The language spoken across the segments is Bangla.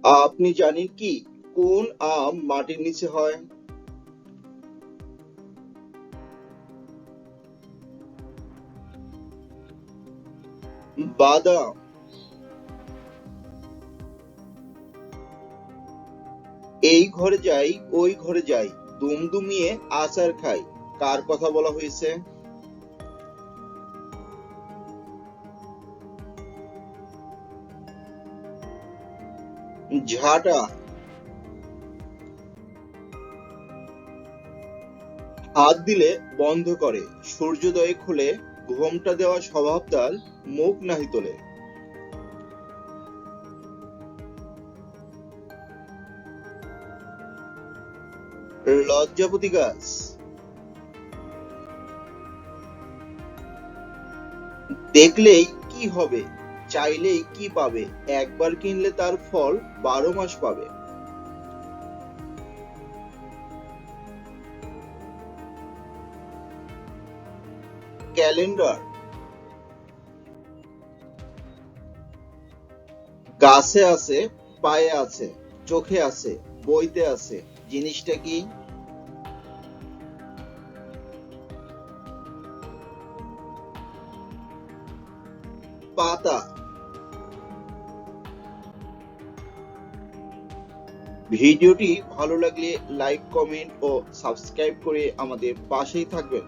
আপনি জানেন কি কোন আম মাটির নিচে হয়? বাদাম। এই ঘরে যাই ওই ঘরে যাই, দুমদুমিয়ে আচার খাই, কার কথা বলা হয়েছে? ঝাঁটা। হাত দিলে বন্ধ করে, সূর্যোদয়ে খুলে, ঘোমটা দেওয়া স্বভাব তার, মুখ নাহি তোলে। লজ্জাপতি গাছ। দেখলেই কি হবে, চাইলেই কি পাবে, একবার কিনলে তার ফল 12 মাস পাবে। ক্যালেন্ডার। গাছে আছে, পায়ে আছে, চোখে আছে, বইতে আছে, জিনিসটা কি? পাতা। ভিডিওটি ভালো লাগলে লাইক, কমেন্ট ও সাবস্ক্রাইব করে আমাদের পাশেই থাকবেন।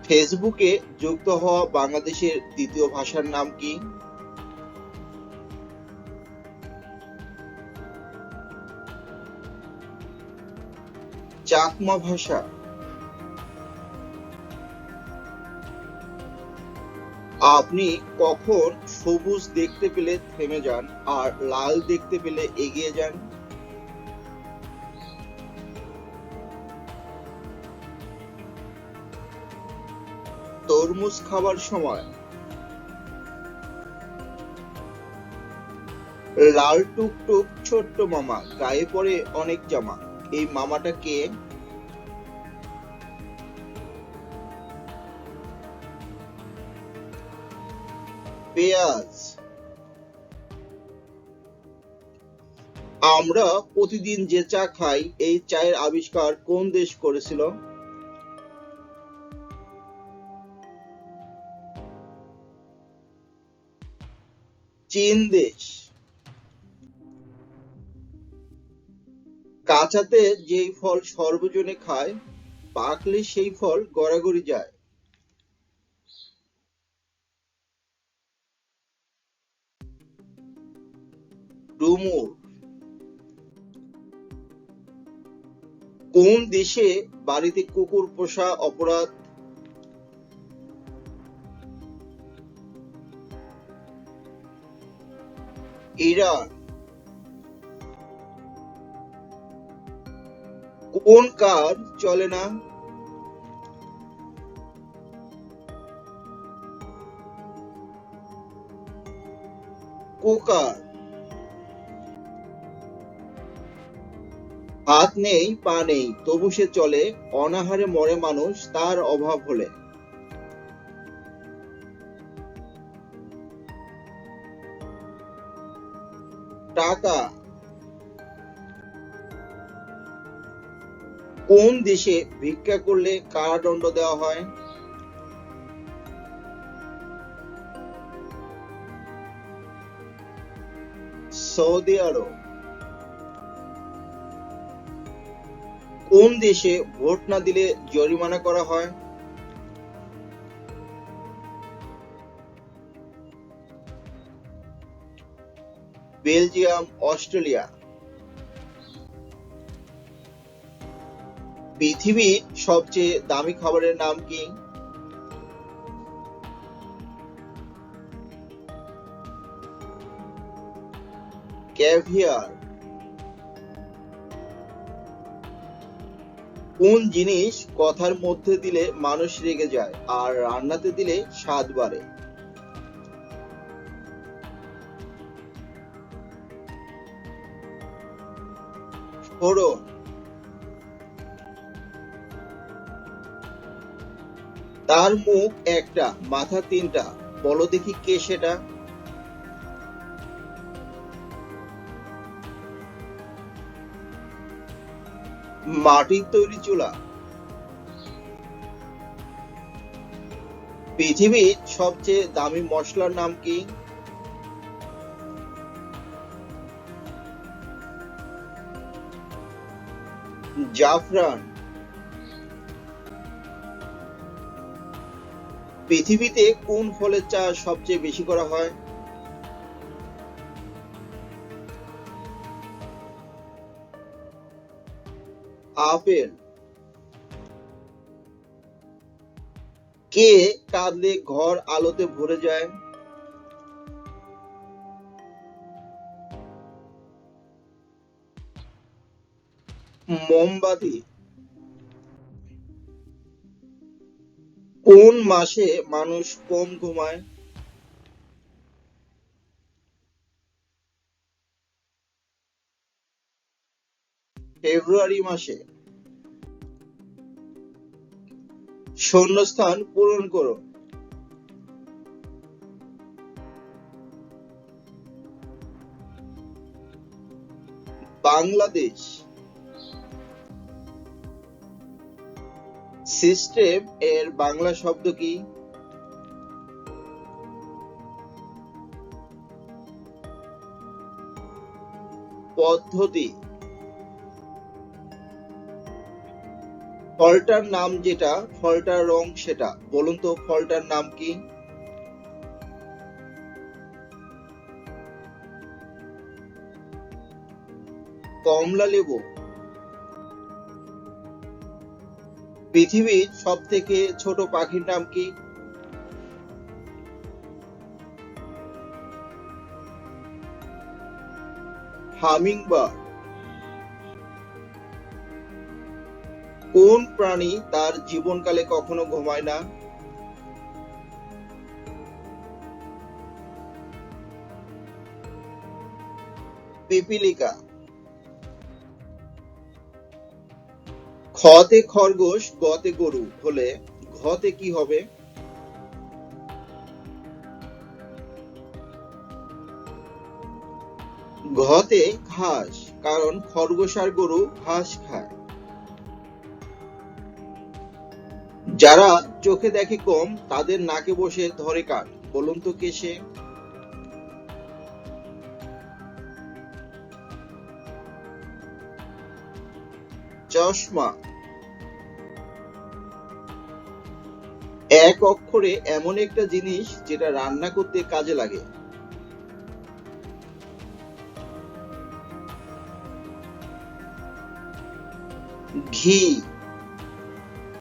ফেসবুকে যুক্ত হওয়া বাংলাদেশের দ্বিতীয় ভাষার নাম কি? চাকমা ভাষা। আপনি কখন সবুজ দেখতে পেলে থেমে যান আর লাল দেখতে পেলে এগিয়ে যান? তরমুজ খাবার সময়। লাল টুকটুক ছোট্ট মামা, গায়ে পরে অনেক জামা, এই মামাটা কে? পেঁয়াজ। আমরা প্রতিদিন যে চা খাই, এই চায়ের আবিষ্কার কোন দেশ করেছিল? চীন দেশ। কাঁচাতে যেই ফল সর্বজনে খায়, পাকলে সেই ফল গড়াগড়ি যায়। ডুমুর। কোন দেশে বাড়িতে কুকুর পোষা অপরাধ? ইরান। কোন কার চলে না? কুকার। হাত নেই পা নেই তবু সে চলে, অনাহারে মরে মানুষ তার অভাব হলে। টাকা। কোন দেশে ভিক্ষা করলে কারাদণ্ড দেওয়া হয়? সৌদি আরব। কোন দেশে ভোট না দিলে জরিমানা করা হয়? Belgium, Australia. পৃথিবীর সবচেয়ে দামি খাবারের নাম কি? ক্যাভিয়ার। কোন জিনিস কথার মধ্যে দিলে মানুষ রেগে যায় আর রান্নাতে দিলে স্বাদ বাড়ে? ফোড়ন। তার মুখ একটা, মাথা তিনটা, বলো দেখি কে সেটা? মাটির তৈরি চুলা। পৃথিবীর সবচেয়ে দামি মশলার নাম কি? জাফরান। পৃথিবীতে কোন ফলের চাষ সবচেয়ে বেশি করা হয়? আপেল। কে কাঁদলে ঘর আলোতে ভরে যায়? মোমবাতি। কোন মাসে মানুষ কম ঘুমায়? ফেব্রুয়ারি মাসে। শূন্যস্থান পূরণ করো। বাংলাদেশ। সিস্টেম এর বাংলা শব্দ কি? পদ্ধতি। ফলটার নাম যেটা, ফলটার রং সেটা, বলুন তো ফলটার নাম কি? কমলা লেবু। পৃথিবীর সব থেকে ছোট পাখির নাম কি? হামিংবার্ড। কোন প্রাণী তার জীবনকালে কখনো ঘুমায় না? পিপিলিকা। খতে খরগোশ গতে গরু হলে ঘতে কি হবে? ঘতে ঘাস, কারণ খরগোশ আর গরু ঘাস খায়। যারা চোখে দেখে কম তাদের নাকে বসে ধরে কাঠ, বলুন তো কে সে? চশমা। এক অক্ষরে এমন একটা জিনিস যেটা রান্না করতে কাজে লাগে। ঘি।